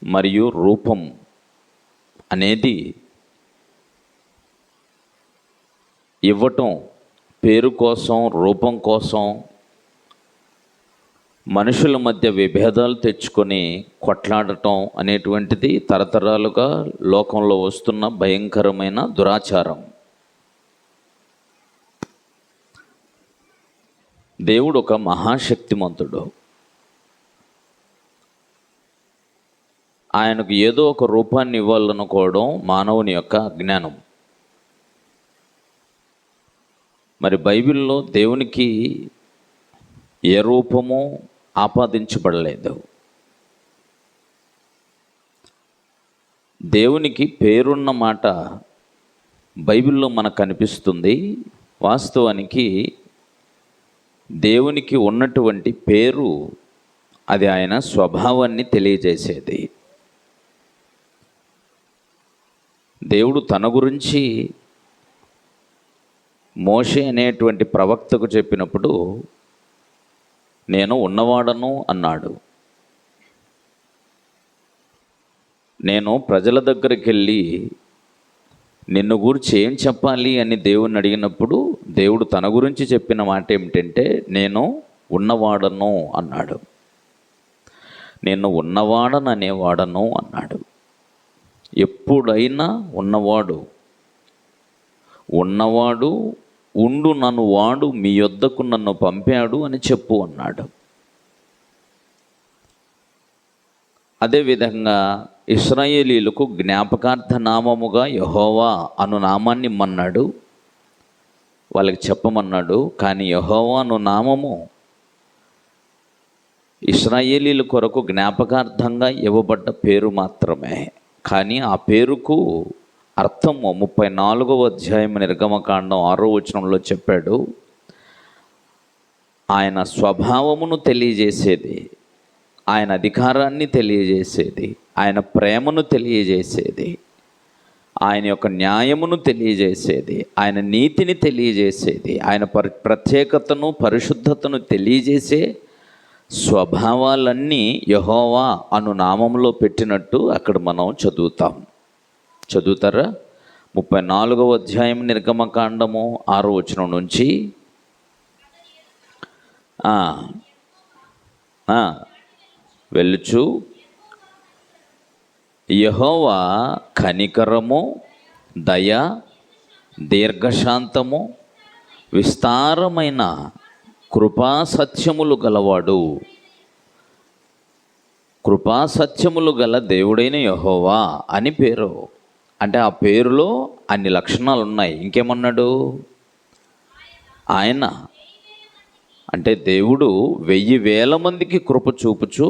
మరియు రూపం అనేది ఇవ్వటం, పేరు కోసం, రూపం కోసం మనుషుల మధ్య విభేదాలు తెచ్చుకొని కొట్లాడటం అనేటువంటిది తరతరాలుగా లోకంలో వస్తున్న భయంకరమైన దురాచారం. దేవుడు ఒక మహాశక్తిమంతుడు. ఆయనకు ఏదో ఒక రూపాన్ని ఇవ్వాలనుకోవడం మానవుని యొక్క అజ్ఞానం. మరి బైబిల్లో దేవునికి ఏ రూపము ఆపాదించబడలేదు. దేవునికి పేరున్న మాట బైబిల్లో మనకు కనిపిస్తుంది. వాస్తవానికి దేవునికి ఉన్నటువంటి పేరు అది ఆయన స్వభావాన్ని తెలియజేసేది. దేవుడు తన గురించి మోషే అనేటువంటి ప్రవక్తకు చెప్పినప్పుడు నేను ఉన్నవాడను అన్నాడు. నేను ప్రజల దగ్గరికి వెళ్ళి నిన్ను గురించి ఏం చెప్పాలి అని దేవుణ్ణి అడిగినప్పుడు దేవుడు తన గురించి చెప్పిన మాట ఏమిటంటే నేను ఉన్నవాడను అన్నాడు. నేను ఉన్నవాడననేవాడను అన్నాడు. ఎప్పుడైనా ఉన్నవాడు ఉండు నన్ను వాడు మీ యొద్దకు నన్ను పంపాడు అని చెప్పు అన్నాడు. అదేవిధంగా ఇశ్రాయేలీలకు జ్ఞాపకార్థ నామముగా యెహోవా అను నామాన్ని ఇమ్మన్నాడు, వాళ్ళకి చెప్పమన్నాడు. కానీ యెహోవా అను నామము ఇశ్రాయేలీల కొరకు జ్ఞాపకార్థంగా ఇవ్వబడ్డ పేరు మాత్రమే. కానీ ఆ పేరుకు అర్థము 34వ అధ్యాయం నిర్గమకాండం 6వ వచనంలో చెప్పాడు. ఆయన స్వభావమును తెలియజేసేది, ఆయన అధికారాన్ని తెలియజేసేది, ఆయన ప్రేమను తెలియజేసేది, ఆయన యొక్క న్యాయమును తెలియజేసేది, ఆయన నీతిని తెలియజేసేది, ఆయన ప్రత్యేకతను పరిశుద్ధతను తెలియజేసే స్వభావాలన్నీ యెహోవా అను నామంలో పెట్టినట్టు అక్కడ మనం చదువుతారా? 34వ అధ్యాయం నిర్గమకాండము 6వ వచనం నుంచి వెళ్ళుచు యెహోవా కనికరము, దయ, దీర్ఘశాంతము, విస్తారమైన కృపాసత్యములు గలవాడు. కృపాసత్యములు గల దేవుడైన యెహోవా అని పేరు. అంటే ఆ పేరులో అన్ని లక్షణాలు ఉన్నాయి. ఇంకేమన్నాడు? ఆయన అంటే దేవుడు 1000 మందికి కృప చూపుచు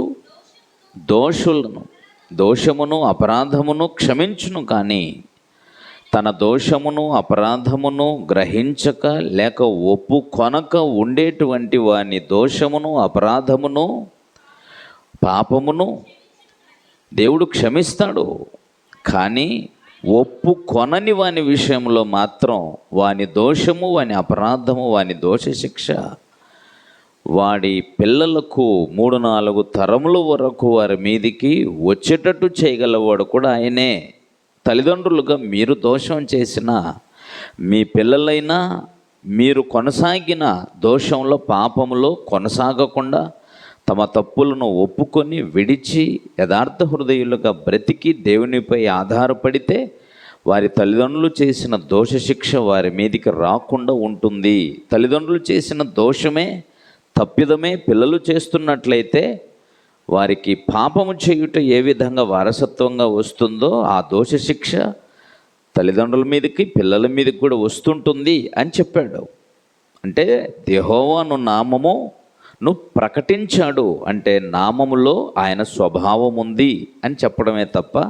దోషమును అపరాధమును క్షమించును. కానీ తన దోషమును అపరాధమును గ్రహించక లేక ఒప్పుకొనక ఉండేటువంటి వాని దోషమును అపరాధమును పాపమును దేవుడు క్షమిస్తాడు. కానీ ఒప్పుకొనని వాని విషయంలో మాత్రం వాని దోషము, వాని అపరాధము, వాని దోష శిక్ష వాడి పిల్లలకు 3-4 తరముల వరకు వారి మీదికి వచ్చేటట్టు చేయగలవాడు కూడా ఆయనే. తల్లిదండ్రులుగా మీరు దోషం చేసినా మీ పిల్లలైనా మీరు కొనసాగిన దోషంలో పాపములో కొనసాగకుండా తమ తప్పులను ఒప్పుకొని విడిచి యథార్థ హృదయులుగా బ్రతికి దేవునిపై ఆధారపడితే వారి తల్లిదండ్రులు చేసిన దోష శిక్ష వారి మీదికి రాకుండా ఉంటుంది. తల్లిదండ్రులు చేసిన దోషమే తప్పిదమే పిల్లలు చేస్తున్నట్లయితే వారికి పాపము చేయుట ఏ విధంగా వారసత్వంగా వస్తుందో ఆ దోష శిక్ష తల్లిదండ్రుల మీదకి పిల్లల మీదకి కూడా వస్తుంటుంది అని చెప్పాడు. అంటే యెహోవా అను నామము ప్రకటించాడు అంటే నామములో ఆయన స్వభావం ఉంది అని చెప్పడమే తప్ప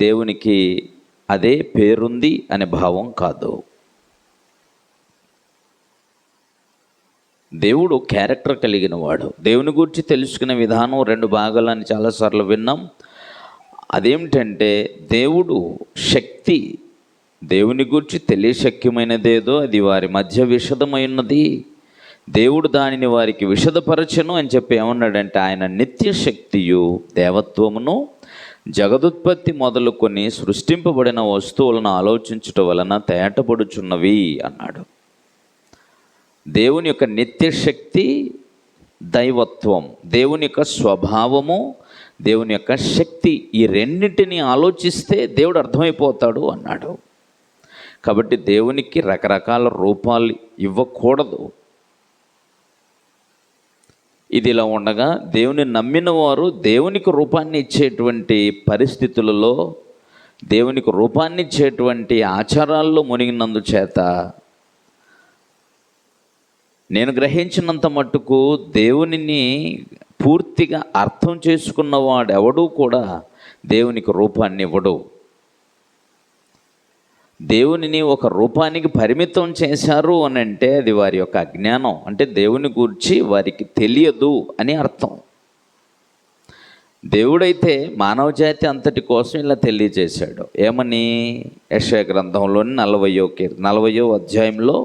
దేవునికి అదే పేరుంది అనే భావం కాదు. దేవుడు క్యారెక్టర్ కలిగిన వాడు. దేవుని గురించి తెలుసుకునే విధానం 2 భాగాలని చాలాసార్లు విన్నాం. అదేమిటంటే దేవుడు శక్తి. దేవుని గురించి తెలియశక్యమైనదేదో అది వారి మధ్య విషదమైనది. దేవుడు దానిని వారికి విషదపరచను అని చెప్పి ఏమన్నాడంటే ఆయన నిత్య శక్తియు దేవత్వమును జగదుత్పత్తి మొదలుకొని సృష్టింపబడిన వస్తువులను ఆలోచించుట వలన తేటపడుచున్నవి అన్నాడు. దేవుని యొక్క నిత్యశక్తి, దైవత్వం, దేవుని యొక్క స్వభావము, దేవుని యొక్క శక్తి, ఈ రెండింటిని ఆలోచిస్తే దేవుడు అర్థమైపోతాడు అన్నాడు. కాబట్టి దేవునికి రకరకాల రూపాలు ఇవ్వకూడదు. ఇది ఇలా ఉండగా దేవుని నమ్మిన వారు దేవునికి రూపాన్ని ఇచ్చేటువంటి పరిస్థితులలో, దేవునికి రూపాన్ని ఇచ్చేటువంటి ఆచారాల్లో మునిగినందు చేత నేను గ్రహించినంత మట్టుకు దేవునిని పూర్తిగా అర్థం చేసుకున్నవాడు ఎవడూ కూడా దేవునికి రూపాన్ని ఇవ్వడు. దేవునిని ఒక రూపానికి పరిమితం చేశారు అని అంటే అది వారి యొక్క అజ్ఞానం, అంటే దేవుని గురించి వారికి తెలియదు అని అర్థం. దేవుడైతే మానవ జాతి అంతటి కోసం ఇలా తెలియజేశాడు. ఏమని? యెషయా గ్రంథంలోని 40వ అధ్యాయంలో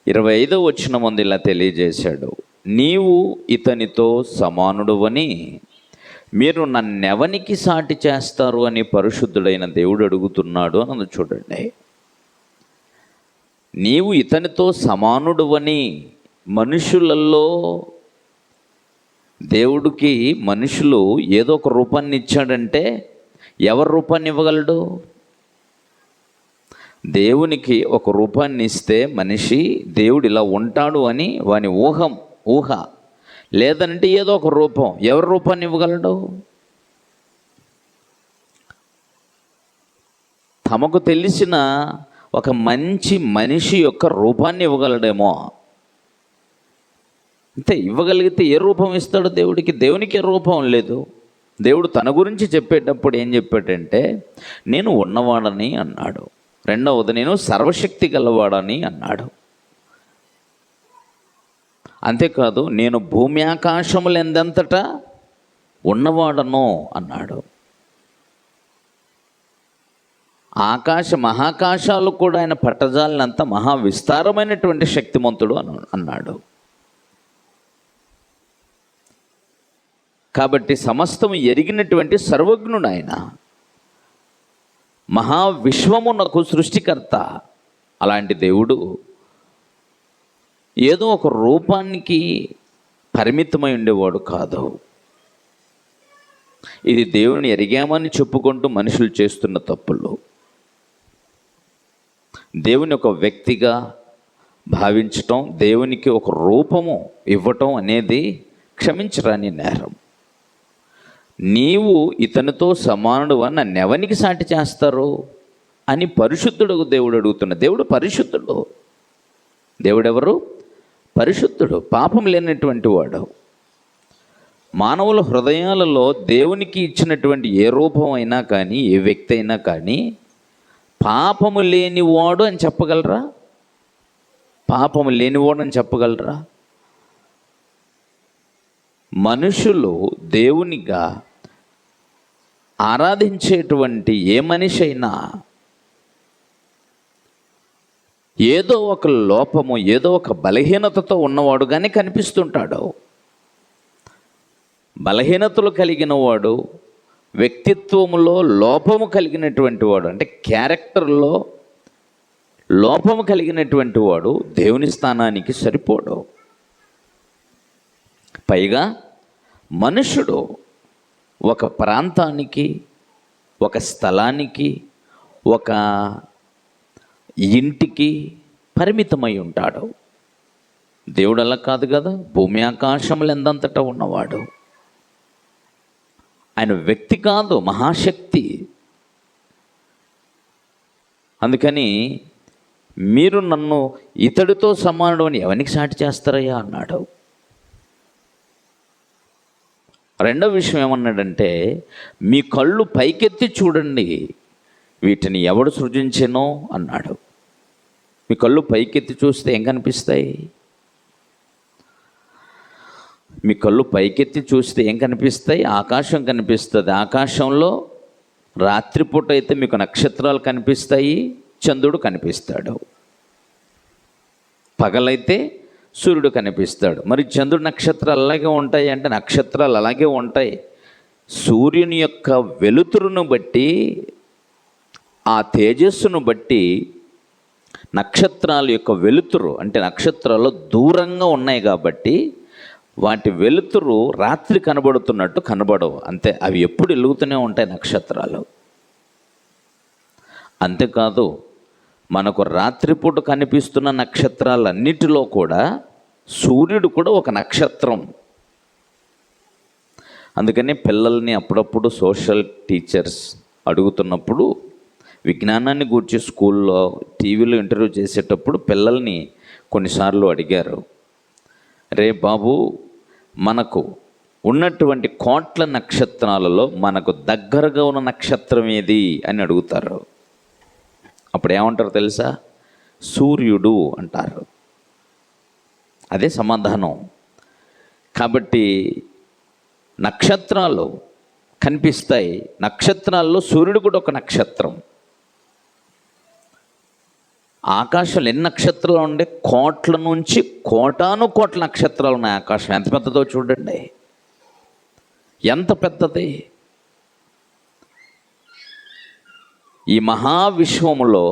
25వ వచనం ముందు ఇలా తెలియజేశాడు, నీవు ఇతనితో సమానుడువని మీరు నన్నెవనికి సాటి చేస్తారు అని పరిశుద్ధుడైన దేవుడు అడుగుతున్నాడు అన్నది చూడండి. నీవు ఇతనితో సమానుడువని, మనుషులలో దేవుడికి మనుషులు ఏదో ఒక రూపాన్ని ఇచ్చాడంటే ఎవరి రూపాన్ని ఇవ్వగలడు? దేవునికి ఒక రూపాన్ని ఇస్తే మనిషి దేవుడు ఇలా ఉంటాడు అని వాని ఊహ, లేదంటే ఏదో ఒక రూపం, ఎవరి రూపాన్ని ఇవ్వగలడు? తమకు తెలిసిన ఒక మంచి మనిషి యొక్క రూపాన్ని ఇవ్వగలడేమో, అంతే. ఇవ్వగలిగితే ఏ రూపం ఇస్తాడు దేవుడికి? దేవునికి ఏ రూపం లేదు. దేవుడు తన గురించి చెప్పేటప్పుడు ఏం చెప్పాడంటే, నేను ఉన్నవాడని అన్నాడు. రెండవది, నేను సర్వశక్తి గలవాడని అన్నాడు. అంతేకాదు, నేను భూమి ఆకాశములందంతటా ఉన్నవాడను అన్నాడు. మహాకాశాలు కూడా ఆయన పట్టజాలినంత మహా విస్తారమైనటువంటి శక్తిమంతుడు అన్నాడు. కాబట్టి సమస్తం ఎరిగినటువంటి సర్వజ్ఞుడు ఆయన, మహావిశ్వమునకు సృష్టికర్త. అలాంటి దేవుడు ఏదో ఒక రూపానికి పరిమితమై ఉండేవాడు కాదు. ఇది దేవుని ఎరిగామని చెప్పుకుంటూ మనుషులు చేస్తున్న తప్పులు. దేవుని ఒక వ్యక్తిగా భావించటం, దేవునికి ఒక రూపము ఇవ్వటం అనేది క్షమించరాని నేరం. నీవు ఇతనితో సమానుడు అని నన్నెవనికి సాటి చేస్తారు అని పరిశుద్ధుడు దేవుడు అడుగుతున్న. దేవుడు పరిశుద్ధుడు. దేవుడెవరు? పరిశుద్ధుడు, పాపం లేనటువంటి వాడు. మానవుల హృదయాలలో దేవునికి ఇచ్చినటువంటి ఏ రూపం అయినా కానీ, ఏ వ్యక్తి అయినా కానీ పాపము లేనివాడు అని చెప్పగలరా? పాపము లేనివాడు అని చెప్పగలరా? మనుషులు దేవునిగా ఆరాధించేటువంటి ఏ మనిషి అయినా ఏదో ఒక లోపము, ఏదో ఒక బలహీనతతో ఉన్నవాడుగానే కనిపిస్తుంటాడు. బలహీనతలు కలిగిన వాడు, వ్యక్తిత్వములో లోపము కలిగినటువంటి వాడు, అంటే క్యారెక్టర్లో లోపము కలిగినటువంటి వాడు దేవుని స్థానానికి సరిపోడు. పైగా మనుషుడు ఒక ప్రాంతానికి, ఒక స్థలానికి, ఒక ఇంటికి పరిమితమై ఉంటాడు. దేవుడు అలా కాదు కదా. భూమి ఆకాశములు ఎందంతటా ఉన్నవాడు ఆయన. వ్యక్తి కాదు, మహాశక్తి. అందుకని మీరు నన్ను ఇతడితో సమానుడు అని ఎవరికి సాటి చేస్తారయ్యా అన్నాడు. రెండవ విషయం ఏమన్నాడంటే, మీ కళ్ళు పైకెత్తి చూడండి, వీటిని ఎవడు సృజించెనో అన్నాడు. మీ కళ్ళు పైకెత్తి చూస్తే ఏం కనిపిస్తాయి? మీ కళ్ళు పైకెత్తి చూస్తే ఏం కనిపిస్తాయి? ఆకాశం కనిపిస్తుంది. ఆకాశంలో రాత్రిపూట అయితే మీకు నక్షత్రాలు కనిపిస్తాయి, చంద్రుడు కనిపిస్తాడు. పగలైతే సూర్యుడు కనిపిస్తాడు. మరి చంద్రుడు నక్షత్రాలు అలాగే ఉంటాయి అంటే నక్షత్రాలు అలాగే ఉంటాయి, సూర్యుని యొక్క వెలుతురును బట్టి, ఆ తేజస్సును బట్టి నక్షత్రాల యొక్క వెలుతురు, అంటే నక్షత్రాలు దూరంగా ఉన్నాయి కాబట్టి వాటి వెలుతురు రాత్రి కనబడుతున్నట్టు కనబడవు. అంతే, అవి ఎప్పుడు వెలుగుతూనే ఉంటాయి నక్షత్రాలు. అంతేకాదు, మనకు రాత్రిపూట కనిపిస్తున్న నక్షత్రాలన్నిటిలో కూడా సూర్యుడు కూడా ఒక నక్షత్రం. అందుకని పిల్లల్ని అప్పుడప్పుడు సోషల్ టీచర్స్ అడుగుతున్నప్పుడు, విజ్ఞానాన్ని గూర్చి స్కూల్లో టీవీలో ఇంటర్వ్యూ చేసేటప్పుడు పిల్లల్ని కొన్నిసార్లు అడిగారు, రే బాబు, మనకు ఉన్నటువంటి కోట్ల నక్షత్రాలలో మనకు దగ్గరగా ఉన్న నక్షత్రం ఏది అని అడుగుతారు. అప్పుడు ఏమంటారు తెలుసా? సూర్యుడు అంటారు. అదే సమాధానం. కాబట్టి నక్షత్రాలు కనిపిస్తాయి, నక్షత్రాల్లో సూర్యుడు కూడా ఒక నక్షత్రం. ఆకాశంలో ఎన్ని నక్షత్రాలు ఉండే? కోట్ల నుంచి కోటాను కోట్ల నక్షత్రాలు ఉన్నాయి. ఆకాశం ఎంత పెద్దదో చూడండి, ఎంత పెద్దది. ఈ మహావిశ్వములో,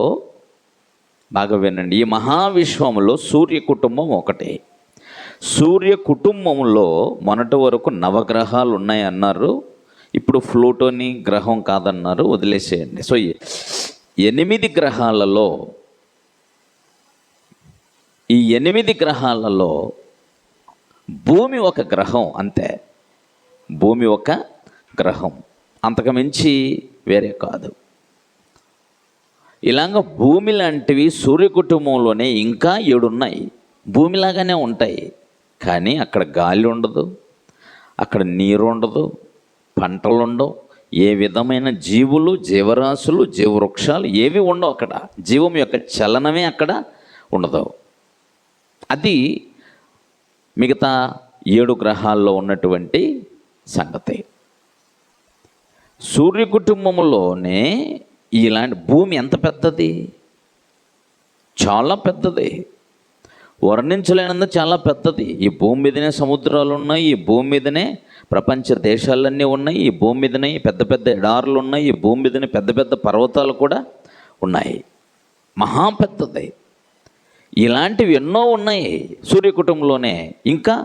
బాగా వినండి, ఈ మహావిశ్వములో సూర్య కుటుంబం ఒకటే. సూర్య కుటుంబంలో మొన్నటి వరకు నవగ్రహాలు ఉన్నాయి అన్నారు, ఇప్పుడు ప్లూటోని గ్రహం కాదన్నారు, వదిలేసేయండి. సో 8 గ్రహాలలో, ఈ 8 గ్రహాలలో భూమి ఒక గ్రహం, అంతే. భూమి ఒక గ్రహం, అంతకుమించి వేరే కాదు. ఇలాగ భూమి లాంటివి సూర్య కుటుంబంలోనే ఇంకా 7 ఉన్నాయి. భూమిలాగానే ఉంటాయి, కానీ అక్కడ గాలి ఉండదు, అక్కడ నీరు ఉండదు, పంటలు ఉండవు, ఏ విధమైన జీవులు, జీవరాశులు, జీవవృక్షాలు ఏవి ఉండవు. అక్కడ జీవం యొక్క చలనమే అక్కడ ఉండదు. అది మిగతా 7 గ్రహాల్లో ఉన్నటువంటి సంగతి. సూర్య కుటుంబంలోనే ఇలాంటి భూమి ఎంత పెద్దది, చాలా పెద్దది, వర్ణించలేనంత చాలా పెద్దది. ఈ భూమి మీదనే సముద్రాలు ఉన్నాయి, ఈ భూమి మీదనే ప్రపంచ దేశాలన్నీ ఉన్నాయి, ఈ భూమి మీదనే పెద్ద పెద్ద ఎడారులు ఉన్నాయి, ఈ భూమి మీదనే పెద్ద పెద్ద పర్వతాలు కూడా ఉన్నాయి. మహా పెద్దది. ఇలాంటివి ఎన్నో ఉన్నాయి సూర్య కుటుంబంలోనే. ఇంకా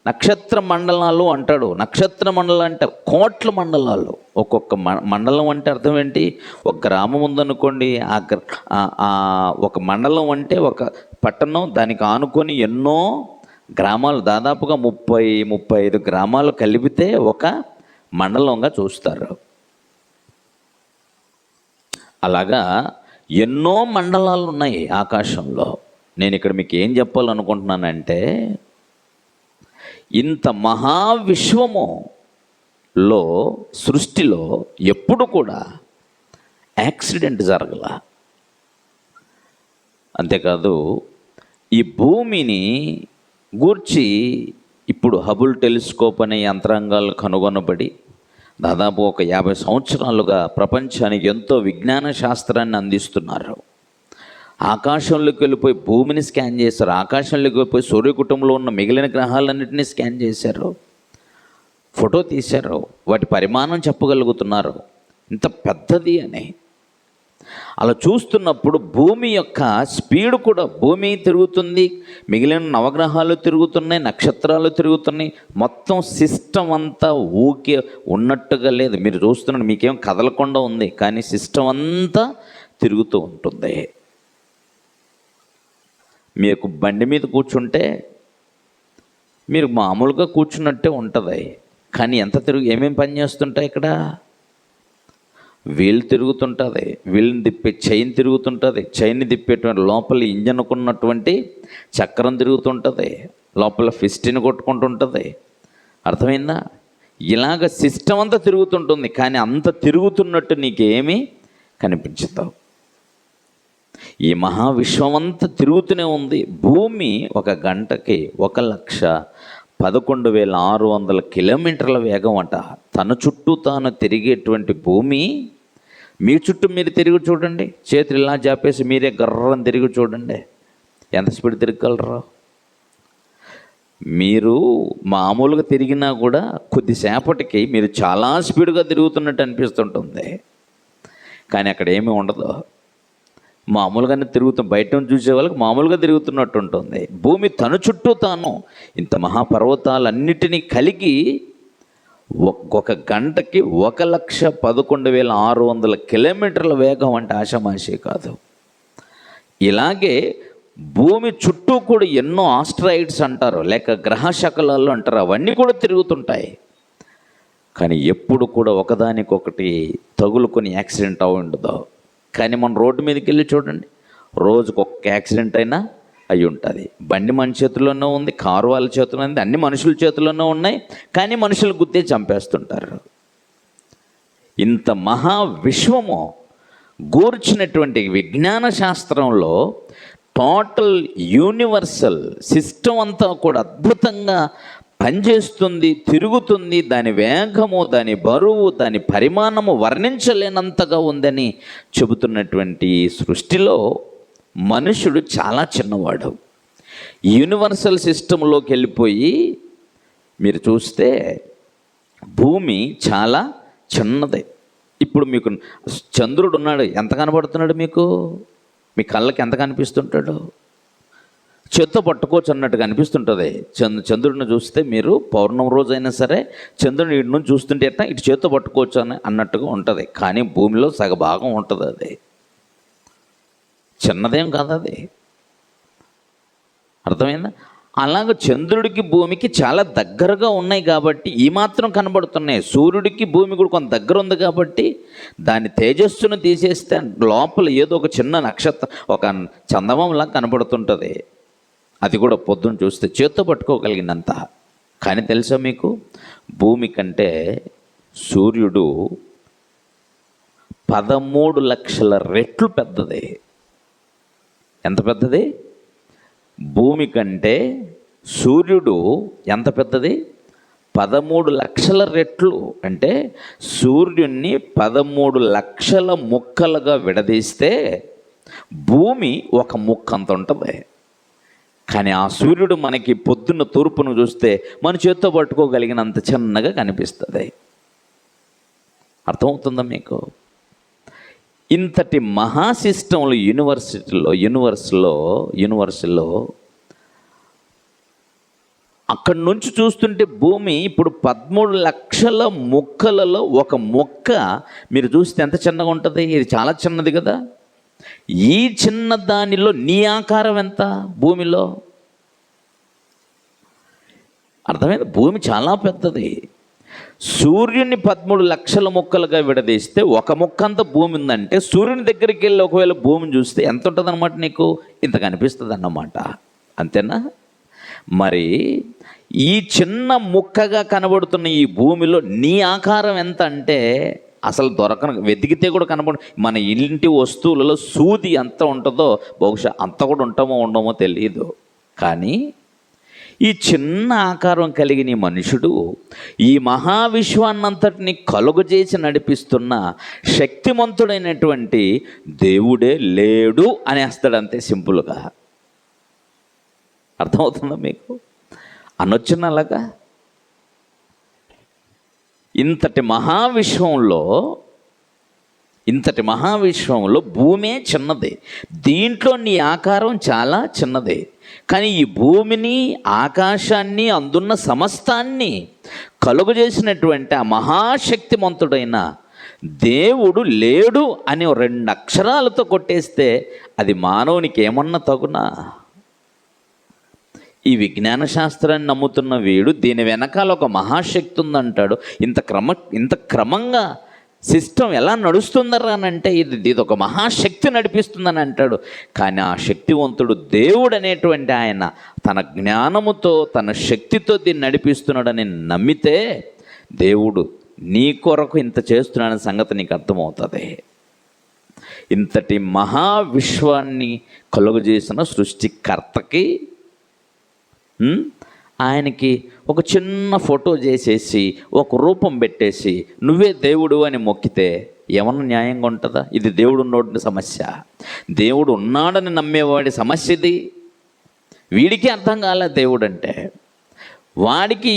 నక్షత్ర మండలాలు అంటాడు. నక్షత్ర మండలం అంటే కోట్ల మండలాలు. ఒక్కొక్క మండలం అంటే అర్థం ఏంటి? ఒక గ్రామం ఉందనుకోండి, ఒక మండలం అంటే ఒక పట్టణం, దానికి ఆనుకొని ఎన్నో గ్రామాలు, దాదాపుగా 30-35 గ్రామాలు కలిపితే ఒక మండలంగా చూస్తారు. అలాగా ఎన్నో మండలాలు ఉన్నాయి ఆకాశంలో. నేను ఇక్కడ మీకు ఏం చెప్పాలనుకుంటున్నానంటే, ఇంత మహావిశ్వములో, సృష్టిలో ఎప్పుడు కూడా యాక్సిడెంట్ జరగల. అంతేకాదు, ఈ భూమిని గూర్చి ఇప్పుడు హబుల్ టెలిస్కోప్ అనే యంత్రాంగాలు కనుగొనబడి దాదాపు ఒక 50 సంవత్సరాలుగా ప్రపంచానికి ఎంతో విజ్ఞాన శాస్త్రాన్ని అందిస్తున్నారు. ఆకాశంలోకి వెళ్ళిపోయి భూమిని స్కాన్ చేశారు, ఆకాశంలోకి వెళ్ళిపోయి సూర్య కుటుంబంలో ఉన్న మిగిలిన గ్రహాలన్నింటినీ స్కాన్ చేశారు, ఫోటో తీశారు, వాటి పరిమాణం చెప్పగలుగుతున్నారు ఇంత పెద్దది అని. అలా చూస్తున్నప్పుడు భూమి యొక్క స్పీడ్ కూడా, భూమి తిరుగుతుంది, మిగిలిన నవగ్రహాలు తిరుగుతున్నాయి, నక్షత్రాలు తిరుగుతున్నాయి, మొత్తం సిస్టమ్ అంతా ఊకే ఉన్నట్టుగా లేదు. మీరు చూస్తున్నారు, మీకేం కదలకుండా ఉంది, కానీ సిస్టమ్ అంతా తిరుగుతూ ఉంటుంది. మీకు బండి మీద కూర్చుంటే మీరు మామూలుగా కూర్చున్నట్టే ఉంటుంది, కానీ ఎంత ఏమేమి పని చేస్తుంటాయి ఇక్కడ? వీల్ తిరుగుతుంటుంది, వీల్ని తిప్పే చైన్ తిరుగుతుంటుంది, చైన్ని తిప్పేటువంటి లోపల ఇంజన్కున్నటువంటి చక్రం తిరుగుతుంటుంది, లోపల ఫిస్టిని కొట్టుకుంటుంటుంది. అర్థమైందా? ఇలాగ సిస్టమ్ అంతా తిరుగుతుంటుంది, కానీ అంత తిరుగుతున్నట్టు నీకేమీ కనిపించదు. ఈ మహావిశ్వమంతా తిరుగుతూనే ఉంది. భూమి ఒక గంటకి 1,11,600 కిలోమీటర్ల వేగం అంట. తన చుట్టూ తాను తిరిగేటువంటి భూమి మీ చుట్టూ మీరు తిరిగి చూడండి, చేతులు ఇలా జాపేసి మీరే గర్రని తిరిగి చూడండి, ఎంత స్పీడ్ తిరగలరు. మీరు మామూలుగా తిరిగినా కూడా కొద్దిసేపటికి మీరు చాలా స్పీడ్గా తిరుగుతున్నట్టు అనిపిస్తుంటుంది, కానీ అక్కడ ఏమీ ఉండదు. మామూలుగానే బయట నుంచి చూసే వాళ్ళకి మామూలుగా తిరుగుతున్నట్టు ఉంటుంది. భూమి తన చుట్టూ తాను ఇంత మహాపర్వతాలన్నిటినీ కలిగి ఒక గంటకి 1,11,600 కిలోమీటర్ల వేగం అంటే ఆషామాషి కాదు. ఇలాగే భూమి చుట్టూ కూడా ఎన్నో ఆస్ట్రాయిడ్స్ అంటారు, లేక గ్రహ శకలాలు అంటారు, అవన్నీ కూడా తిరుగుతుంటాయి. కానీ ఎప్పుడు కూడా ఒకదానికొకటి తగులుకొని యాక్సిడెంట్ అవి ఉండదు. కానీ మనం రోడ్డు మీదకి వెళ్ళి చూడండి, రోజుకు ఒక్క యాక్సిడెంట్ అయినా అయి ఉంటుంది. బండి మన చేతుల్లోనే ఉంది, కారు వాళ్ళ చేతుల్లో ఉంది, అన్ని మనుషుల చేతుల్లోనే ఉన్నాయి, కానీ మనుషులు గుద్దే చంపేస్తుంటారు. ఇంత మహా విశ్వము గూర్చినటువంటి విజ్ఞాన శాస్త్రంలో టోటల్ యూనివర్సల్ సిస్టమ్ అంతా కూడా అద్భుతంగా పనిచేస్తుంది, తిరుగుతుంది. దాని వేగము, దాని బరువు, దాని పరిమాణము వర్ణించలేనంతగా ఉందని చెబుతున్నటువంటి సృష్టిలో మనుషుడు చాలా చిన్నవాడు. యూనివర్సల్ సిస్టంలోకి వెళ్ళిపోయి మీరు చూస్తే భూమి చాలా చిన్నది. ఇప్పుడు మీకు చంద్రుడు ఉన్నాడు, ఎంత కనబడుతున్నాడు మీకు? మీ కళ్ళకి ఎంత కనిపిస్తుంటాడు? చేత్తో పట్టుకోవచ్చు అన్నట్టుగా అనిపిస్తుంటుంది. చంద్రుడిని చూస్తే మీరు పౌర్ణమి రోజైనా సరే చంద్రుడిని ఇటు నుంచి చూస్తుంటే ఎట్లా ఇటు చేత్తో పట్టుకోవచ్చు అన్నట్టుగా ఉంటుంది. కానీ భూమిలో సగభాగం ఉంటుంది, అది చిన్నదేం కాదు, అది అర్థమైందా? అలాగే చంద్రుడికి భూమికి చాలా దగ్గరగా ఉన్నాయి కాబట్టి ఈ మాత్రం కనబడుతున్నాయి. సూర్యుడికి భూమి కూడా కొంత దగ్గర ఉంది కాబట్టి దాని తేజస్సును తీసేస్తే లోపల ఏదో ఒక చిన్న నక్షత్రం, ఒక చందమంలా కనబడుతుంటుంది. అది కూడా పొద్దున్న చూస్తే చేత్తో పట్టుకోగలిగినంత. కానీ తెలుసా మీకు, భూమి కంటే సూర్యుడు 13 లక్షల రెట్లు పెద్దది. ఎంత పెద్దది? భూమి కంటే సూర్యుడు ఎంత పెద్దది? 13 లక్షల రెట్లు. అంటే సూర్యుడిని 13 లక్షల ముక్కలుగా విడదీస్తే భూమి ఒక ముక్క అంత ఉంటుంది. కానీ ఆ సూర్యుడు మనకి పొద్దున్న తూర్పును చూస్తే మన చేత్తో పట్టుకోగలిగినంత చిన్నగా కనిపిస్తుంది. అర్థమవుతుందా మీకు? ఇంతటి మహా సిస్టంలో యూనివర్స్లో అక్కడి నుంచి చూస్తుంటే భూమి ఇప్పుడు 13 లక్షల ముక్కలలో ఒక ముక్క మీరు చూస్తే ఎంత చిన్నగా ఉంటుంది? ఇది చాలా చిన్నది కదా. ఈ చిన్న దానిలో నీ ఆకారం ఎంత భూమిలో? అర్థమైంది? భూమి చాలా పెద్దది. సూర్యుని 13 లక్షల ముక్కలుగా విడదీస్తే ఒక ముక్క అంత భూమి ఉందంటే సూర్యుని దగ్గరికి వెళ్ళి ఒకవేళ భూమిని చూస్తే ఎంత ఉంటుంది అన్నమాట? నీకు ఇంత కనిపిస్తుంది అన్నమాట. అంతేనా? మరి ఈ చిన్న ముక్కగా కనబడుతున్న ఈ భూమిలో నీ ఆకారం ఎంత అంటే అసలు వెతికితే కూడా కనబడు. మన ఇంటి వస్తువులలో సూది ఎంత ఉంటుందో బహుశా అంత కూడా ఉండమో తెలియదు. కానీ ఈ చిన్న ఆకారం కలిగిన ఈ మనుషుడు ఈ మహావిశ్వాన్నంతటిని కలుగజేసి నడిపిస్తున్న శక్తిమంతుడైనటువంటి దేవుడే లేడు అనేస్తాడు, అంతే సింపుల్గా. అర్థమవుతుందా మీకు? అనొచ్చున అలాగా. ఇంతటి మహావిశ్వంలో భూమే చిన్నది, దీంట్లో నీ ఆకారం చాలా చిన్నది. కానీ ఈ భూమిని, ఆకాశాన్ని, అందున్న సమస్తాన్ని కలుగజేసినటువంటి ఆ మహాశక్తిమంతుడైన దేవుడు లేడు అని 2 అక్షరాలతో కొట్టేస్తే అది మానవునికి ఏమన్నా తగునా? ఈ విజ్ఞాన శాస్త్రాన్ని నమ్ముతున్న వీడు దీని వెనకాల ఒక మహాశక్తి ఉందంటాడు. ఇంత క్రమంగా సిస్టమ్ ఎలా నడుస్తుందరా అని అంటే ఇది ఒక మహాశక్తి నడిపిస్తుందని అంటాడు. కానీ ఆ శక్తివంతుడు దేవుడు అనేటువంటి ఆయన తన జ్ఞానముతో, తన శక్తితో దీన్ని నడిపిస్తున్నాడని నమ్మితే దేవుడు నీ కొరకు ఇంత చేస్తున్నాడనే సంగతి నీకు అర్థమవుతుంది. ఇంతటి మహావిశ్వాన్ని కలుగజేసిన సృష్టికర్తకి ఆయనకి ఒక చిన్న ఫోటో చేసేసి ఒక రూపం పెట్టేసి నువ్వే దేవుడు అని మొక్కితే ఏమన్నా న్యాయంగా ఉంటుందా? ఇది దేవుడు ఉన్నోడి సమస్య, దేవుడు ఉన్నాడని నమ్మేవాడి సమస్య ఇది. వీడికి అర్థం కాలే దేవుడు అంటే. వాడికి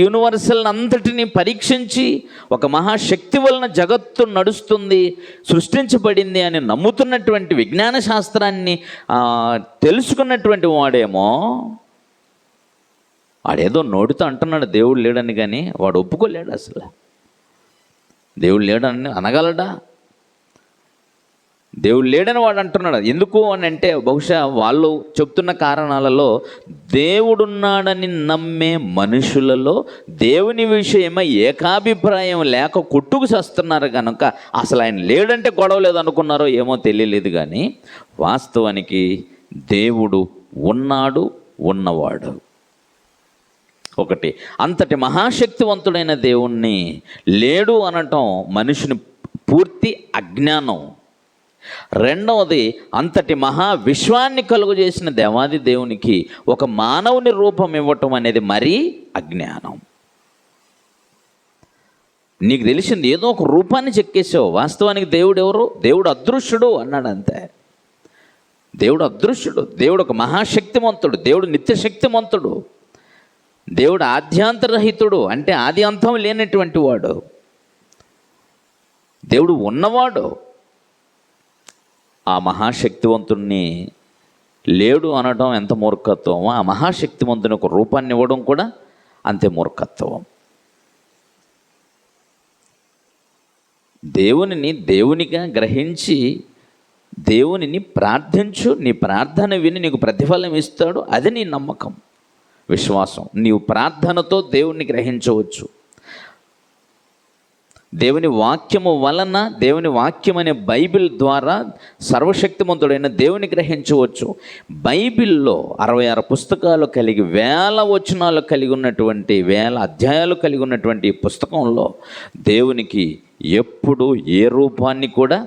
యూనివర్సల్ అంతటిని పరీక్షించి ఒక మహాశక్తి వలన జగత్తు నడుస్తుంది, సృష్టించబడింది అని నమ్ముతున్నటువంటి విజ్ఞాన శాస్త్రాన్ని తెలుసుకున్నటువంటి వాడేమో వాడేదో నోటితో అంటున్నాడు దేవుడు లేడని, కానీ వాడు ఒప్పుకోలేడు. అసలు దేవుడు లేడని అనగలడా? దేవుడు లేడని వాడు అంటున్నాడు. ఎందుకు అని అంటే బహుశా వాళ్ళు చెప్తున్న కారణాలలో దేవుడున్నాడని నమ్మే మనుషులలో దేవుని విషయమై ఏకాభిప్రాయం లేక కొట్టుకు చేస్తున్నారు కనుక అసలు ఆయన లేడంటే గొడవ లేదు అనుకున్నారో ఏమో తెలియలేదు. కానీ వాస్తవానికి దేవుడు ఉన్నాడు, ఉన్నవాడు. ఒకటి, అంతటి మహాశక్తివంతుడైన దేవుణ్ణి లేడు అనటం మనుషుని పూర్తి అజ్ఞానం. రెండవది, అంతటి మహావిశ్వాన్ని కలుగు చేసిన దేవాది దేవునికి ఒక మానవుని రూపం ఇవ్వటం అనేది మరీ అజ్ఞానం. నీకు తెలిసింది ఏదో ఒక రూపాన్ని చెక్కేసావు. వాస్తవానికి దేవుడు ఎవరు? దేవుడు అదృశ్యుడు అన్నాడు అంతే. దేవుడు అదృశ్యుడు, దేవుడు ఒక మహాశక్తిమంతుడు, దేవుడు నిత్యశక్తిమంతుడు, దేవుడు ఆద్యాంతరహితుడు అంటే ఆది అంతం లేనటువంటి వాడు, దేవుడు ఉన్నవాడు. ఆ మహాశక్తివంతుణ్ణి లేడు అనడం ఎంత మూర్ఖత్వం, ఆ మహాశక్తివంతుని ఒక రూపాన్ని ఇవ్వడం కూడా అంతే మూర్ఖత్వం. దేవునిని దేవునిగా గ్రహించి దేవునిని ప్రార్థించు, నీ ప్రార్థన విని నీకు ప్రతిఫలం ఇస్తాడు. అది నీ నమ్మకం, విశ్వాసం. నీవు ప్రార్థనతో దేవుణ్ణి గ్రహించవచ్చు. దేవుని వాక్యము వలన, దేవుని వాక్యం అనే బైబిల్ ద్వారా సర్వశక్తిమంతుడైన దేవుని గ్రహించవచ్చు. బైబిల్లో 66 పుస్తకాలు కలిగి 1000 వచనాలు కలిగి ఉన్నటువంటి, 1000 అధ్యాయాలు కలిగి ఉన్నటువంటి ఈ పుస్తకంలో దేవునికి ఎప్పుడూ ఏ రూపాన్ని కూడా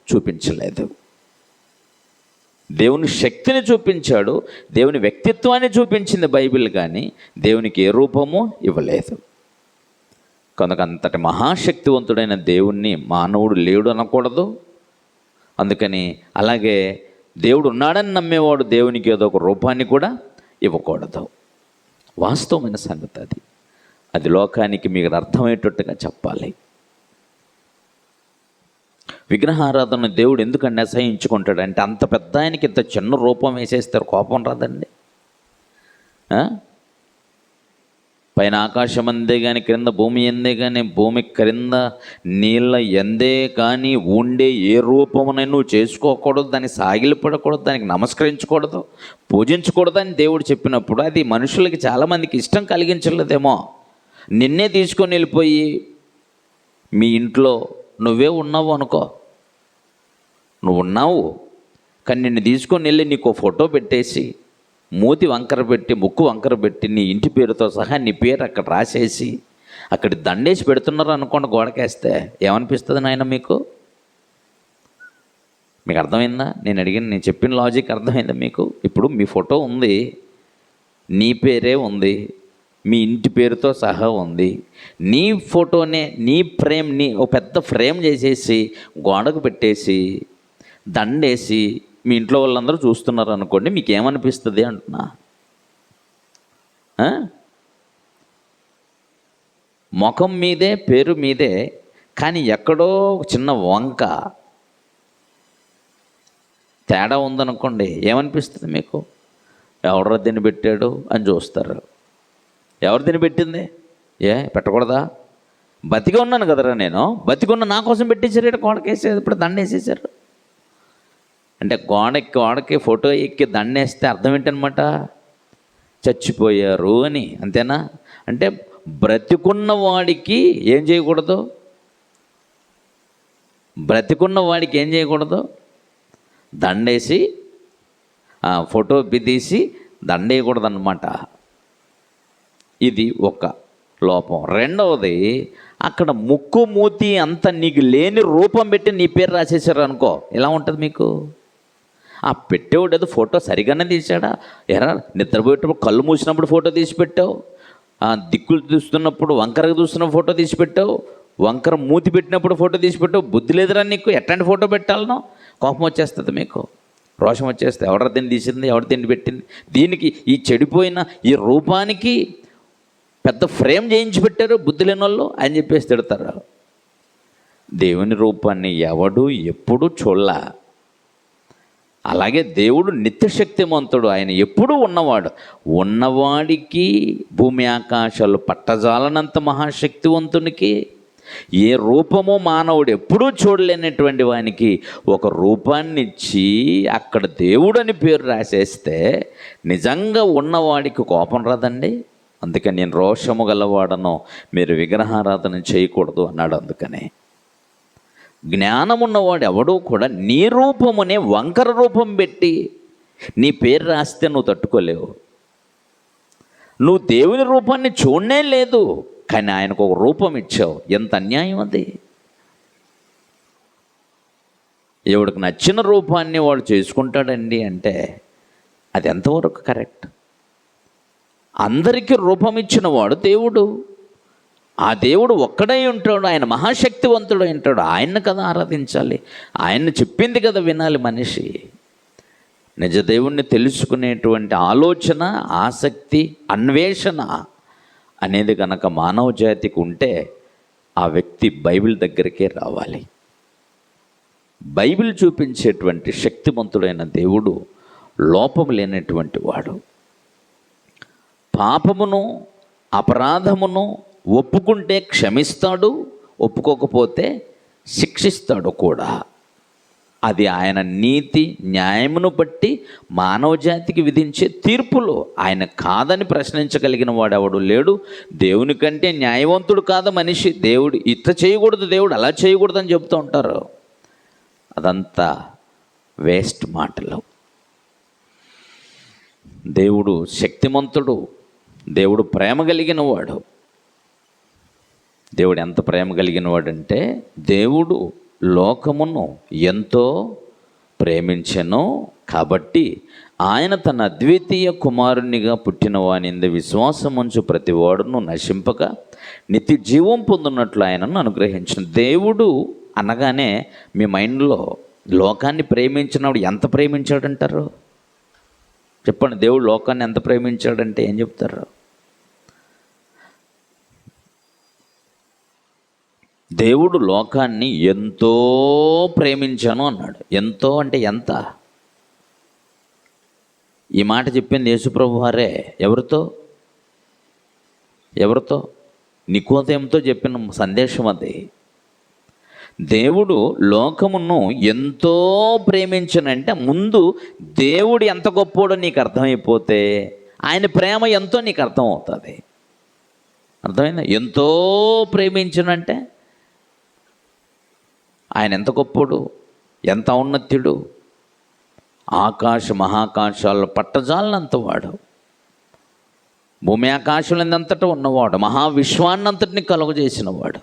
చూపించలేదు. దేవుని శక్తిని చూపించాడు, దేవుని వ్యక్తిత్వాన్ని చూపించింది బైబిల్, కానీ దేవునికి ఏ రూపము ఇవ్వలేదు. కనుక అంతటి మహాశక్తివంతుడైన దేవుణ్ణి మానవుడు లేడు అనకూడదు. అందుకని అలాగే దేవుడు ఉన్నాడని నమ్మేవాడు దేవునికి ఏదో ఒక రూపాన్ని కూడా ఇవ్వకూడదు. వాస్తవమైన సంగతి అది లోకానికి మీకు అర్థమయ్యేటట్టుగా చెప్పాలి. విగ్రహారాధన దేవుడు ఎందుకంటే అసహించుకుంటాడు అంటే, అంత పెద్ద ఆయనకి ఇంత చిన్న రూపం వేసేస్తారు, కోపం రాదండి? పైన ఆకాశం అందే కానీ, క్రింద భూమి ఎందే కానీ, భూమి క్రింద నీళ్ళ ఎందే కానీ ఉండే ఏ రూపమున నువ్వు చేసుకోకూడదు, దానికి సాగిలపడకూడదు, దానికి నమస్కరించకూడదు, పూజించకూడదు అని దేవుడు చెప్పినప్పుడు అది మనుషులకి చాలామందికి ఇష్టం కలిగించలేదేమో. నిన్నే తీసుకొని వెళ్ళిపోయి మీ ఇంట్లో నువ్వే ఉన్నావు అనుకో, నువ్వు ఉన్నావు కానీ నిన్ను తీసుకొని వెళ్ళి నీకు ఫోటో పెట్టేసి, మూతి వంకర పెట్టి, ముక్కు వంకర పెట్టి, నీ ఇంటి పేరుతో సహా నీ పేరు అక్కడ రాసేసి అక్కడ దండేసి పెడుతున్నారు అనుకోండి, గోడకేస్తే ఏమనిపిస్తుంది నాయన మీకు? మీకు అర్థమైందా? నేను చెప్పిన లాజిక్ అర్థమైందా మీకు? ఇప్పుడు మీ ఫోటో ఉంది, నీ పేరే ఉంది, మీ ఇంటి పేరుతో సహా ఉంది, నీ ఫోటోనే, నీ ఫ్రేమ్ని ఒక పెద్ద ఫ్రేమ్ చేసేసి గోడకు పెట్టేసి దండేసి మీ ఇంట్లో వాళ్ళందరూ చూస్తున్నారు అనుకోండి, మీకు ఏమనిపిస్తుంది అంటున్నా? ముఖం మీదే, పేరు మీదే, కానీ ఎక్కడో చిన్న వంక తేడా ఉందనుకోండి, ఏమనిపిస్తుంది మీకు? ఎవరు దీన్ని పెట్టాడు అని చూస్తారు. ఎవరు దీన్ని పెట్టింది? పెట్టకూడదా? బతిగా ఉన్నాను కదరా నేను, బతికున్న నా కోసం పెట్టేశారు, ఇక్కడ గోడకేసేది ఇప్పుడు దండేసేసారు అంటే గోడకి ఫోటో ఎక్కి దండేస్తే అర్థం ఏంటనమాట? చచ్చిపోయారు అని, అంతేనా? అంటే బ్రతికున్న వాడికి ఏం చేయకూడదు? బ్రతికున్న వాడికి ఏం చేయకూడదు? దండేసి ఫోటో తీసి దండేయకూడదు అన్నమాట. ఇది ఒక లోపం. రెండవది, అక్కడ ముక్కు మూతి అంత నీకు లేని రూపం పెట్టి నీ పేరు రాసేసారు అనుకో, ఎలా ఉంటుంది మీకు? ఆ పెట్టేవాడు ఏదో ఫోటో సరిగానే తీసాడా? ఎరా నిద్రపోయేటప్పుడు కళ్ళు మూసినప్పుడు ఫోటో తీసి పెట్టావు, దిక్కులు చూస్తున్నప్పుడు వంకరగా చూస్తున్న ఫోటో తీసి పెట్టావు, వంకర మూతి పెట్టినప్పుడు ఫోటో తీసి పెట్టావు. బుద్ధి లేదురా నీకు? ఎట్లాంటి ఫోటో పెట్టాలనో కోపం వచ్చేస్తుంది మీకు, రోషం వచ్చేస్తే. ఎవరు దీన్ని తీసింది, ఎవరు దీన్ని పెట్టింది? దీనికి, ఈ చెడిపోయిన ఈ రూపానికి పెద్ద ఫ్రేమ్ చేయించి పెట్టారు బుద్ధి లేని వాళ్ళు అని చెప్పేసి తిడతారు. దేవుని రూపాన్ని ఎవడు ఎప్పుడూ చూడలా. అలాగే దేవుడు నిత్యశక్తిమంతుడు, ఆయన ఎప్పుడూ ఉన్నవాడు. ఉన్నవాడికి భూమి ఆకాశాలు పట్టజాలనంత మహాశక్తివంతునికి ఏ రూపమో మానవుడు ఎప్పుడూ చూడలేనటువంటి వానికి ఒక రూపాన్ని ఇచ్చి అక్కడ దేవుడని పేరు రాసేస్తే నిజంగా ఉన్నవాడికి కోపం రాదండి? అందుకని నేను రోషము గలవాడను, మీరు విగ్రహారాధన చేయకూడదు అన్నాడు. అందుకనే జ్ఞానమున్నవాడు ఎవడూ కూడా నీ రూపమునే వంకర రూపం పెట్టి నీ పేరు రాస్తే నువ్వు తట్టుకోలేవు. నువ్వు దేవుని రూపాన్ని చూడనే లేదు, కానీ ఆయనకు ఒక రూపం ఇచ్చావు. ఎంత అన్యాయం అది! ఎవడికి నచ్చిన రూపాన్ని వాడు చేసుకుంటాడండి అంటే అది ఎంతవరకు కరెక్ట్? అందరికీ రూపం ఇచ్చిన వాడు దేవుడు. ఆ దేవుడు ఒక్కడై ఉంటాడు, ఆయన మహాశక్తివంతుడై ఉంటాడు. ఆయన్ని కదా ఆరాధించాలి, ఆయన్ని చెప్పింది కదా వినాలి మనిషి. నిజ దేవుణ్ణి తెలుసుకునేటువంటి ఆలోచన, ఆసక్తి, అన్వేషణ అనేది కనుక మానవ జాతికి ఉంటే ఆ వ్యక్తి బైబిల్ దగ్గరికే రావాలి. బైబిల్ చూపించేటువంటి శక్తివంతుడైన దేవుడు లోపము లేనటువంటి వాడు. పాపమును అపరాధమును ఒప్పుకుంటే క్షమిస్తాడు, ఒప్పుకోకపోతే శిక్షిస్తాడు కూడా. అది ఆయన నీతి న్యాయమును బట్టి మానవ జాతికి విధించే తీర్పులు. ఆయన కాదని ప్రశ్నించగలిగిన వాడెవడు లేడు. దేవుని కంటే న్యాయవంతుడు కాదు మనిషి. దేవుడు ఇట్లా చేయకూడదు, దేవుడు అలా చేయకూడదు అని చెప్తూ ఉంటారు. అదంతా వేస్ట్ మాటలు. దేవుడు శక్తిమంతుడు, దేవుడు ప్రేమ కలిగిన వాడు. దేవుడు ఎంత ప్రేమ కలిగిన వాడంటే దేవుడు లోకమును ఎంతో ప్రేమించెను కాబట్టి ఆయన తన అద్వితీయ కుమారునిగా పుట్టిన వానింద విశ్వాసముంచు ప్రతివాడును నశింపక నిత్య జీవం పొందున్నట్లు ఆయనను అనుగ్రహించిన. దేవుడు అనగానే మీ మైండ్లో లోకాన్ని ప్రేమించినప్పుడు ఎంత ప్రేమించాడంటారు? చెప్పండి, దేవుడు లోకాన్ని ఎంత ప్రేమించాడంటే ఏం చెప్తారు? దేవుడు లోకాన్ని ఎంతో ప్రేమించాను అన్నాడు. ఎంతో అంటే ఎంత? ఈ మాట చెప్పింది యేసుప్రభు వారే. ఎవరితో? నికోదేముతో చెప్పిన సందేశం అది. దేవుడు లోకమును ఎంతో ప్రేమించనంటే ముందు దేవుడు ఎంత గొప్పోడో నీకు అర్థమైపోతే ఆయన ప్రేమ ఎంతో నీకు అర్థమవుతుంది. అర్థమైందా? ఎంతో ప్రేమించనంటే ఆయన ఎంత గొప్పోడు, ఎంత ఔన్నత్యుడు. ఆకాశ మహాకాశాల్లో పట్టజాలనంత వాడు, భూమి ఆకాశాలంతటా ఉన్నవాడు, మహావిశ్వాన్నంతటిని కలుగజేసిన వాడు,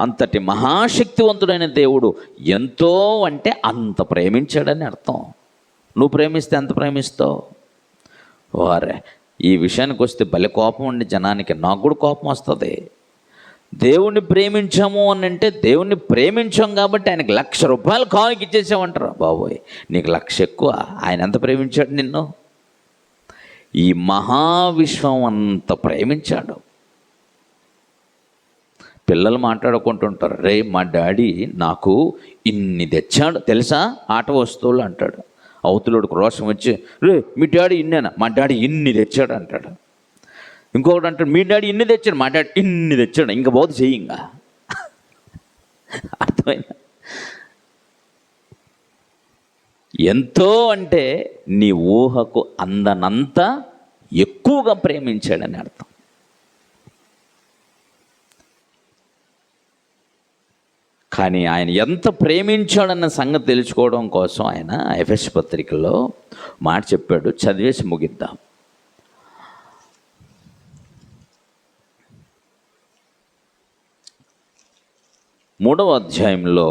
అంతటి మహాశక్తివంతుడైన దేవుడు ఎంతో అంటే అంత ప్రేమించాడని అర్థం. నువ్వు ప్రేమిస్తే ఎంత ప్రేమిస్తావు? వారే ఈ విషయానికి వస్తే భలే కోపం ఉండి జనానికి. నాకు కూడా కోపం వస్తుంది. దేవుణ్ణి ప్రేమించాము అని అంటే దేవుణ్ణి ప్రేమించాం కాబట్టి ఆయనకి ₹1,00,000 కానుక ఇచ్చేసామంటారు. బాబోయ్, నీకు 1,00,000 ఎక్కువ. ఆయన ఎంత ప్రేమించాడు నిన్ను? ఈ మహావిశ్వం అంత ప్రేమించాడు. పిల్లలు మాట్లాడుకుంటుంటారు, రే మా డాడీ నాకు ఇన్ని తెచ్చాడు తెలుసా ఆట వస్తువులు అంటాడు. అవతలుడికి రోషం వచ్చి, రే మీ డాడీ ఇన్నేనా? మా డాడీ ఇన్ని తెచ్చాడు అంటాడు. ఇంకొకటి అంటాడు, మీ డాడీ ఇన్ని తెచ్చాడు, మా డాడీ ఇన్ని తెచ్చాడు, ఇంకా బోధ చెయ్యింగా. అర్థమైనా? ఎంతో అంటే నీ ఊహకు అందనంత ఎక్కువగా ప్రేమించాడని అర్థం. కానీ ఆయన ఎంత ప్రేమించాడన్న సంగతి తెలుసుకోవడం కోసం ఆయన ఎఫెసు పత్రికలో మాట చెప్పాడు. చదివేసి ముగిద్దాం. మూడవ అధ్యాయంలో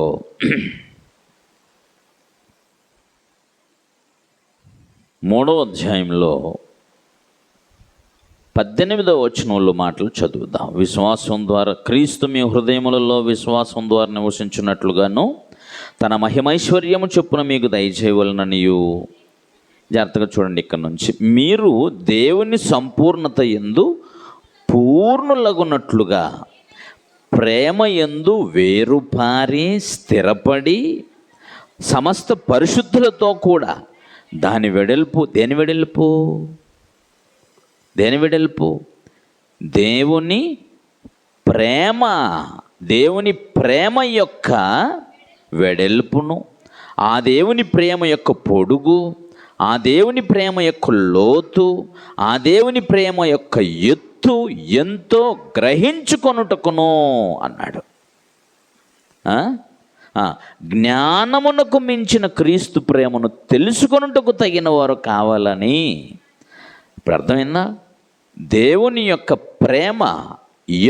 18వ వచనంలో మాటలు చదువుదాం. విశ్వాసం ద్వారా క్రీస్తు మీ హృదయములలో విశ్వాసం ద్వారా నివసించున్నట్లుగాను తన మహిమైశ్వర్యము చొప్పున మీకు దయచేయవలననియు. జాగ్రత్తగా చూడండి ఇక్కడ నుంచి. మీరు దేవుని సంపూర్ణత యందు పూర్ణులగునట్లుగా ప్రేమ యందు వేరుపారి స్థిరపడి సమస్త పరిశుద్ధులతో కూడా దాని వెడల్పు దేని వెడల్పు దేవుని ప్రేమ యొక్క వెడల్పును, ఆ దేవుని ప్రేమ యొక్క పొడుగు, ఆ దేవుని ప్రేమ యొక్క లోతు, ఆ దేవుని ప్రేమ యొక్క ఎత్తు ఎంతో గ్రహించుకొనుటకును అన్నాడు. జ్ఞానమునకు మించిన క్రీస్తు ప్రేమను తెలుసుకొనుటకు తగిన వారు కావాలని. ఇప్పుడు అర్థమైందా? దేవుని యొక్క ప్రేమ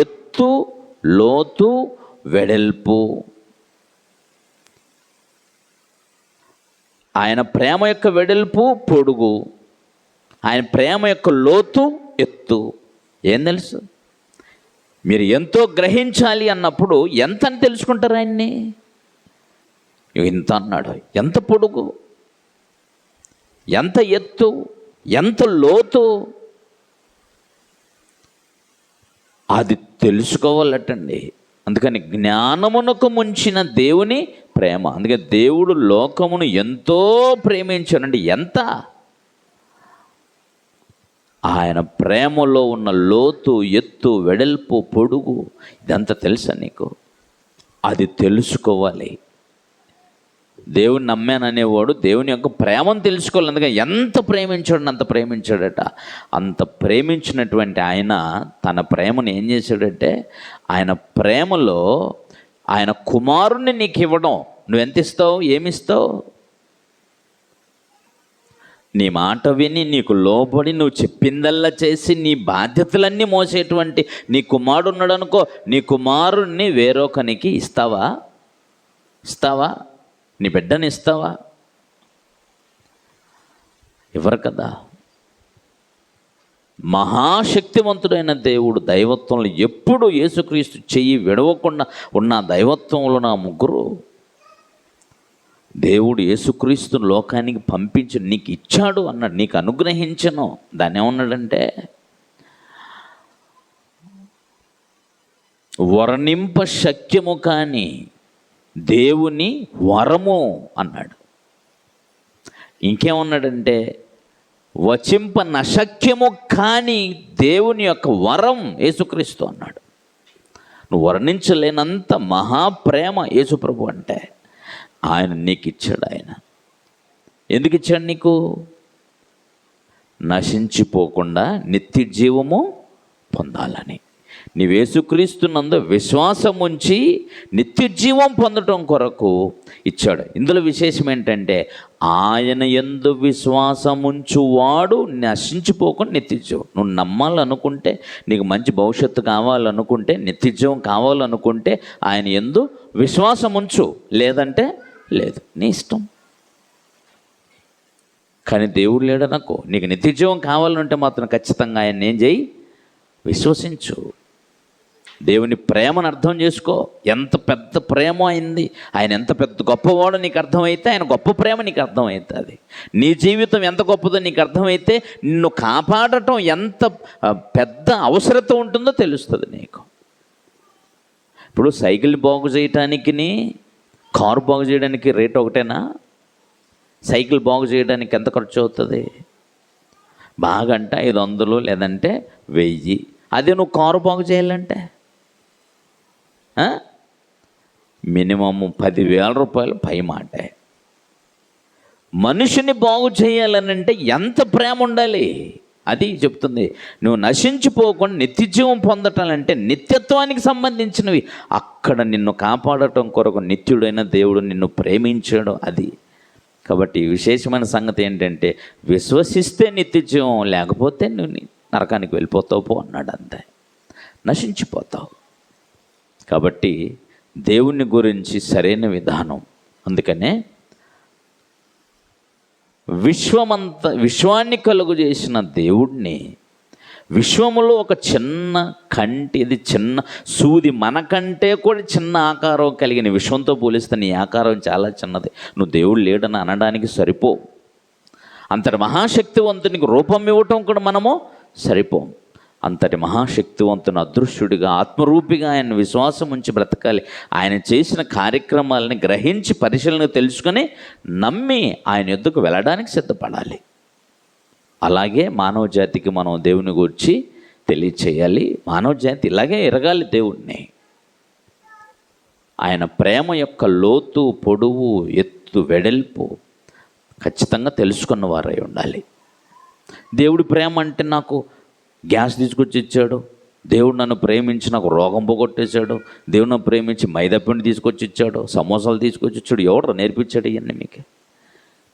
ఎత్తు, లోతు, వెడల్పు. ఆయన ప్రేమ యొక్క వెడల్పు, పొడుగు, ఆయన ప్రేమ యొక్క లోతు, ఎత్తు. ఏం తెలుసు? మీరు ఎంతో గ్రహించాలి అన్నప్పుడు ఎంత అని తెలుసుకుంటారు ఆయన్ని? ఇంత అన్నాడు. ఎంత పొడుగు, ఎంత ఎత్తు, ఎంత లోతు, అది తెలుసుకోవాలటండి. అందుకని జ్ఞానమునకు ముంచిన దేవుని ప్రేమ. అందుకే దేవుడు లోకమును ఎంతో ప్రేమించాడండి. ఎంత? ఆయన ప్రేమలో ఉన్న లోతు, ఎత్తు, వెడల్పు, పొడుగు ఇదంతా తెలుసా నీకు? అది తెలుసుకోవాలి. దేవుని నమ్మాననేవాడు దేవుని యొక్క ప్రేమను తెలుసుకోవాలి. అందుకని ఎంత ప్రేమించాడు, అంత ప్రేమించాడట. అంత ప్రేమించినటువంటి ఆయన తన ప్రేమను ఏం చేశాడంటే, ఆయన ప్రేమలో ఆయన కుమారుణ్ణి నీకు ఇవ్వడం. నువ్వెంత ఇస్తావు? ఏమిస్తావు? నీ మాట విని, నీకు లోబడి, నువ్వు చెప్పిందల్లా చేసి, నీ బాధ్యతలన్నీ మోసేటువంటి నీ కుమారుడు ఉన్నాడు అనుకో, నీ కుమారుణ్ణి వేరొకనికి ఇస్తావా? నీ బిడ్డని ఇస్తావా? ఎవరు కదా. మహాశక్తివంతుడైన దేవుడు దైవత్వంలో ఎప్పుడు యేసుక్రీస్తు చెయ్యి విడవకుండా ఉన్న దైవత్వంలో నా ముగ్గురు. దేవుడు యేసుక్రీస్తును లోకానికి పంపించి నీకు ఇచ్చాడు అన్నాడు, నీకు అనుగ్రహించను. దాన్ని ఏమన్నాడంటే, వర్ణింప శక్యము కాని దేవుని వరము అన్నాడు. ఇంకేమన్నాడంటే, వచింప నశక్యము కాని దేవుని యొక్క వరం యేసుక్రీస్తు అన్నాడు. నువ్వు వర్ణించలేనంత మహాప్రేమ యేసుప్రభు అంటే. ఆయన నీకు ఇచ్చాడు. ఆయన ఎందుకు ఇచ్చాడు నీకు? నశించిపోకుండా నిత్య జీవము పొందాలని. నీవు యేసుక్రీస్తునందు విశ్వాసం ఉంచి నిత్య జీవం పొందటం కొరకు ఇచ్చాడు. ఇందులో విశేషం ఏంటంటే, ఆయన యందు విశ్వాసముంచువాడు నశించిపోకుండా నిత్య జీవం. నువ్వు నమ్మాలనుకుంటే, నీకు మంచి భవిష్యత్తు కావాలనుకుంటే, నిత్య జీవం కావాలనుకుంటే ఆయన యందు విశ్వాసం ఉంచు, లేదంటే లేదు, నీ ఇష్టం. కానీ దేవుడు లేడనకో, నీకు నిత్య జీవం కావాలంటే మాత్రం ఖచ్చితంగా ఆయన ఏం చేయి? విశ్వసించు. దేవుని ప్రేమను అర్థం చేసుకో. ఎంత పెద్ద ప్రేమ అయింది, ఆయన ఎంత పెద్ద గొప్పవాడో నీకు అర్థమైతే, ఆయన గొప్ప ప్రేమ నీకు అర్థమవుతుంది. నీ జీవితం ఎంత గొప్పదో నీకు అర్థమైతే, నిన్ను కాపాడటం ఎంత పెద్ద అవసరత ఉంటుందో తెలుస్తుంది నీకు. ఇప్పుడు సైకిల్ బాగు చేయటానికి, కారు బాగు చేయడానికి రేట్ ఒకటేనా? సైకిల్ బాగు చేయడానికి ఎంత ఖర్చు అవుతుంది? బాగా అంటే 500 లేదంటే 1000. అదే నువ్వు కారు బాగు చేయాలంటే మినిమమ్ 10,000 రూపాయలు పై మాటే. మనిషిని బాగు చేయాలనంటే ఎంత ప్రేమ ఉండాలి? అది చెప్తుంది. నువ్వు నశించిపోకుండా నిత్యజీవం పొందటాలంటే నిత్యత్వానికి సంబంధించినవి. అక్కడ నిన్ను కాపాడటం కొరకు నిత్యుడైన దేవుడు నిన్ను ప్రేమించాడు. అది కాబట్టి విశేషమైన సంగతి ఏంటంటే, విశ్వసిస్తే నిత్యజీవం, లేకపోతే నువ్వు నరకానికి వెళ్ళిపోతావు పో అన్నాడు. అంతే, నశించిపోతావు. కాబట్టి దేవుని గురించి సరైన విధానం. అందుకనే విశ్వాన్ని కలుగు చేసిన దేవుడిని, విశ్వములో ఒక చిన్న కంటి, ఇది చిన్న సూది, మనకంటే కూడా చిన్న ఆకారం కలిగిన విశ్వంతో పోలిస్తే నీ ఆకారం చాలా చిన్నది. నువ్వు దేవుడు లేడని అనడానికి సరిపో. అంతటి మహాశక్తివంతునికి రూపం ఇవ్వటం కూడా మనము సరిపోం. అంతటి మహాశక్తివంతుని అదృశ్యుడిగా ఆత్మరూపిగా ఆయన విశ్వాసం ఉంచి బ్రతకాలి. ఆయన చేసిన కార్యక్రమాలని గ్రహించి పరిశీలన తెలుసుకొని నమ్మి ఆయన యొద్దకు వెళ్ళడానికి సిద్ధపడాలి. అలాగే మానవ జాతికి మనం దేవుని గురించి తెలియచేయాలి. మానవ జాతి ఇలాగే ఎరగాలి దేవుణ్ణి. ఆయన ప్రేమ యొక్క లోతు, పొడవు, ఎత్తు, వెడల్పు ఖచ్చితంగా తెలుసుకున్న వారై ఉండాలి. దేవుడి ప్రేమ అంటే నాకు గ్యాస్ తీసుకొచ్చి ఇచ్చాడు, దేవుడు నన్ను ప్రేమించి నాకు రోగం పోగొట్టేశాడు, దేవుడు నన్ను ప్రేమించి మైదాపిండి తీసుకొచ్చి ఇచ్చాడు, సమోసాలు తీసుకొచ్చి ఇచ్చాడు. ఎవరు నేర్పించాడు ఇవన్నీ? మీకు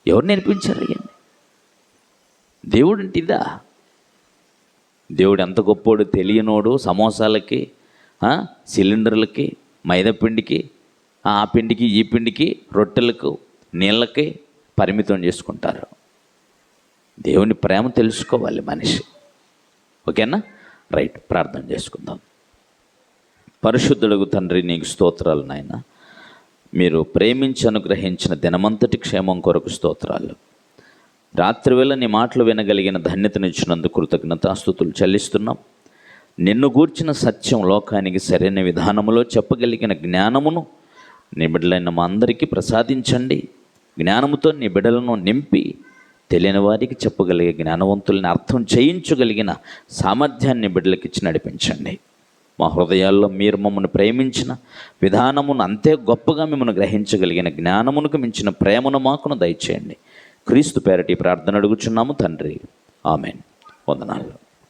ఎవరు నేర్పించారు ఇవన్నీ? దేవుడు అంటే ఇదా? దేవుడు ఎంత గొప్పోడు తెలియనోడు సమోసాలకి, సిలిండర్లకి, మైదాపిండికి, ఆ పిండికి ఈ పిండికి, రొట్టెలకు, నీళ్ళకి పరిమితం చేసుకుంటారు. దేవుని ప్రేమ తెలుసుకోవాలి మనిషి. ఓకేనా? రైట్, ప్రార్థన చేసుకుందాం. పరిశుద్ధులకు తండ్రి, నీకు స్తోత్రాలు నాయన. మీరు ప్రేమించి అనుగ్రహించిన దినమంతటి క్షేమం కొరకు స్తోత్రాలు. రాత్రివేళ నీ మాటలు వినగలిగిన ధన్యతనిచ్చినందుకు కృతజ్ఞతాస్తుతులు చెల్లిస్తున్నాం. నిన్ను గూర్చిన సత్యం లోకానికి సరైన విధానములో చెప్పగలిగిన జ్ఞానమును నీ బిడ్డలైన మా అందరికీ ప్రసాదించండి. జ్ఞానముతో నీ బిడ్డలను నింపి తెలియని వారికి చెప్పగలిగే జ్ఞానవంతుల్ని అర్థం చేయించగలిగిన సామర్థ్యాన్ని బిడ్డలకి ఇచ్చి నడిపించండి. మా హృదయాల్లో మీరు మమ్మల్ని ప్రేమించిన విధానమును అంతే గొప్పగా మిమ్మల్ని గ్రహించగలిగిన జ్ఞానమునకు మించిన ప్రేమను మాకును దయచేయండి. క్రీస్తు పేరటి ప్రార్థన అడుగుచున్నాము తండ్రి. ఆమెన్. వందనాలు.